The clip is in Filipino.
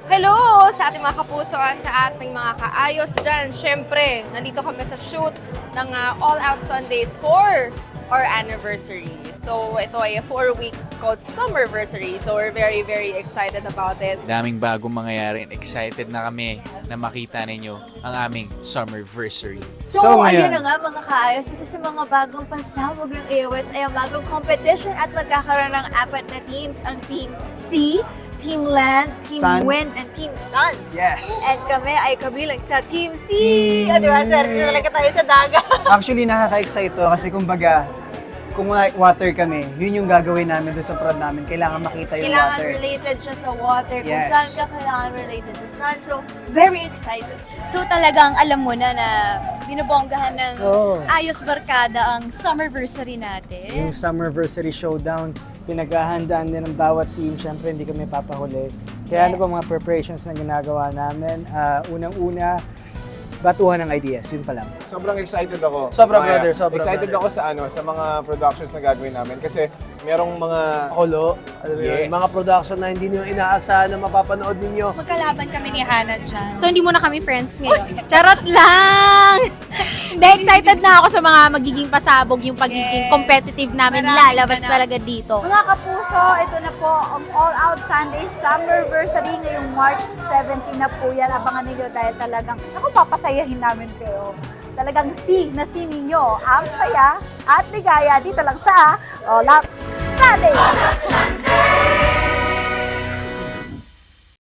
Hello sa ating mga kapuso at sa ating mga kaayos dyan. Siyempre, nandito kami sa shoot ng All Out Sundays for our anniversary. So, ito ay 4 weeks. It's called Summerversary. So, we're very, very excited about it. Daming bagong mangyayari. Excited na kami na makita ninyo ang aming Summerversary. So ngayon, ayun na nga mga kaayos, isa sa mga bagong pansabog ng AOS ay ang bagong competition at magkakaroon ng 4 na teams. Ang Team C, Team Land, Team Sun. Wind, and Team Sun. Yes. And kami ay kabilang sa Team C. Di ba, swerte na talaga tayo sa dagat. Actually, nakaka-excite to kasi kumbaga, kung water kami, yun yung gagawin namin doon sa prod namin. Kailangan makita yung Kailangan water. related siya sa water. Kung Yes. saan ka, kailangan related sa sun. So, very excited. So talagang alam mo na binobonggahan ng Oo. Ayos Barkada ang Summerversary natin. Yung Summerversary Showdown, pinaghahandaan din ng bawat team. Siyempre, hindi kami papahuli. Kaya ano Yes. ba mga preparations na ginagawa namin? Unang-una, batuhan ng ideas. Yun pa lang. Sobrang excited ako. Sobra, Maya. brother, sobra, Excited brother. ako sa mga productions na gagawin namin kasi merong mga Kolo, alam mo yun, Yes. mga production na hindi nyo inaasahan na mapapanood ninyo. Magkalaban kami ni Hannah dyan. So hindi mo na kami friends ngayon. Charot lang! Hindi, excited na ako sa mga magiging pasabog, yung pagiging competitive namin lalabas talaga dito. Mga kapuso, ito na po ang All Out Sunday Summerversary ngayong March 17 na po yan. Abangan ninyo dahil talagang, papasayahin namin kayo. Talagang na ninyo ang saya at ligaya dito lang sa All Out Sunday.